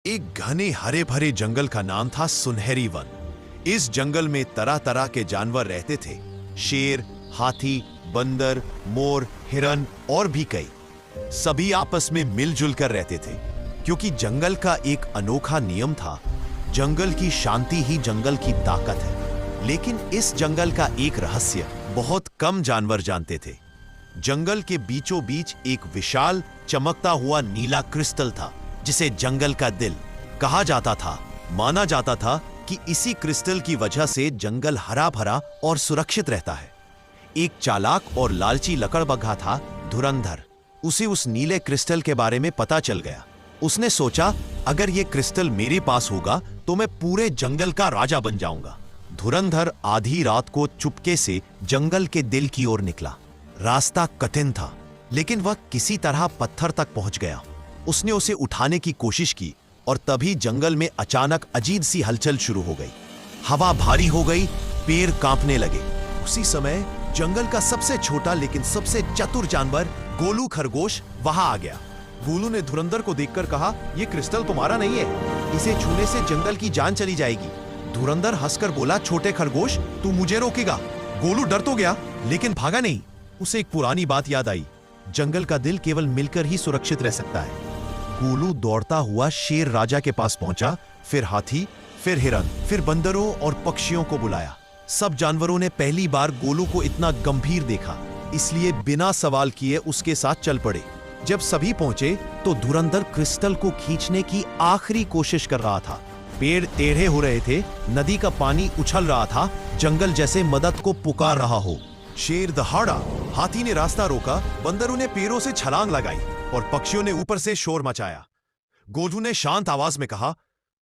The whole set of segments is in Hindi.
एक घने हरे भरे जंगल का नाम था सुनहरी वन। इस जंगल में तरह तरह के जानवर रहते थे। शेर, हाथी, बंदर, मोर, हिरन और भी कई। सभी आपस में मिलजुल कर रहते थे, क्योंकि जंगल का एक अनोखा नियम था, जंगल की शांति ही जंगल की ताकत है। लेकिन इस जंगल का एक रहस्य बहुत कम जानवर जानते थे। जंगल के बीचों बीच एक विशाल चमकता हुआ नीला क्रिस्टल था, जिसे जंगल का दिल कहा जाता था। माना जाता था कि इसी क्रिस्टल की वजह से जंगल हरा भरा और सुरक्षित रहता है। एक चालाक और लालची लकड़बग्घा था धुरंधर। उसे उस नीले क्रिस्टल के बारे में पता चल गया। उसने सोचा, अगर यह क्रिस्टल मेरे पास होगा तो मैं पूरे जंगल का राजा बन जाऊंगा। धुरंधर आधी रात को चुपके से जंगल के दिल की ओर निकला। रास्ता कठिन था, लेकिन वह किसी तरह पत्थर तक पहुंच गया। उसने उसे उठाने की कोशिश की और तभी जंगल में अचानक अजीब सी हलचल शुरू हो गई। हवा भारी हो गई, पेड़ कांपने लगे। उसी समय जंगल का सबसे छोटा लेकिन सबसे चतुर जानवर गोलू खरगोश वहां आ गया। गोलू ने धुरंधर को देखकर कहा, यह क्रिस्टल तुम्हारा नहीं है, इसे छूने से जंगल की जान चली जाएगी। धुरंधर हंसकर बोला, छोटे खरगोश, तू मुझे रोकेगा? गोलू डर तो गया, लेकिन भागा नहीं। उसे एक पुरानी बात याद आई, जंगल का दिल केवल मिलकर ही सुरक्षित रह सकता है। गोलू दौड़ता हुआ शेर राजा के पास पहुंचा, फिर हाथी, फिर हिरन, फिर बंदरों और पक्षियों को बुलाया। सब जानवरों ने पहली बार गोलू को इतना गंभीर देखा, इसलिए बिना सवाल किए उसके साथ चल पड़े। जब सभी पहुंचे तो धुरंधर क्रिस्टल को खींचने की आखिरी कोशिश कर रहा था। पेड़ टेढ़े हो रहे थे, नदी का पानी उछल रहा था, जंगल जैसे मदद को पुकार रहा हो। शेर दहाड़ा, हाथी ने रास्ता रोका, बंदरों ने पेड़ों से छलांग लगाई और पक्षियों ने ऊपर से शोर मचाया। गोलू ने शांत आवाज में कहा,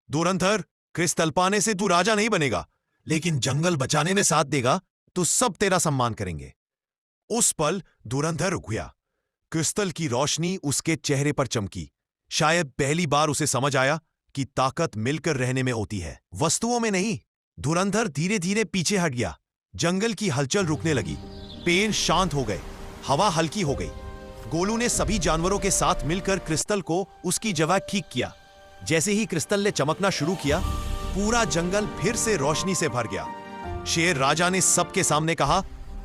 धुरंधर, क्रिस्टल पाने से तू राजा नहीं बनेगा, लेकिन जंगल बचाने में साथ देगा तो सब तेरा सम्मान करेंगे। उस पल धुरंधर रुक गया। क्रिस्टल की रोशनी उसके चेहरे पर चमकी। शायद पहली बार उसे समझ आया कि ताकत मिलकर रहने में होती है, वस्तुओं में नहीं। धुरंधर धीरे धीरे पीछे हट गया। जंगल की हलचल रुकने लगी, पेड़ शांत हो गए, हवा हल्की हो गई। गोलू ने सभी जानवरों के साथ मिलकर क्रिस्टल को उसकी जगह ठीक किया। जैसे ही क्रिस्टल ने चमकना शुरू किया, पूरा जंगल फिर से रोशनी से भर गया। शेर राजा ने सबके सामने कहा,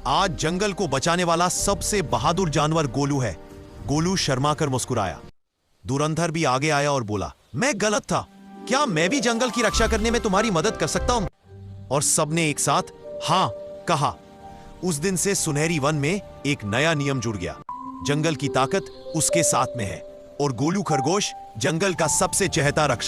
आज जंगल को बचाने वाला सबसे बहादुर जानवर गोलू है। गोलू शर्मा कर मुस्कुराया। धुरंधर भी आगे आया और बोला, मैं गलत था, क्या मैं भी जंगल की रक्षा करने में तुम्हारी मदद कर सकता हूं? और सबने एक साथ हां कहा। उस दिन से सुनहरी वन में एक नया नियम जुड़ गया, जंगल की ताकत उसके साथ में है और गोलू खरगोश जंगल का सबसे चहेता रक्षक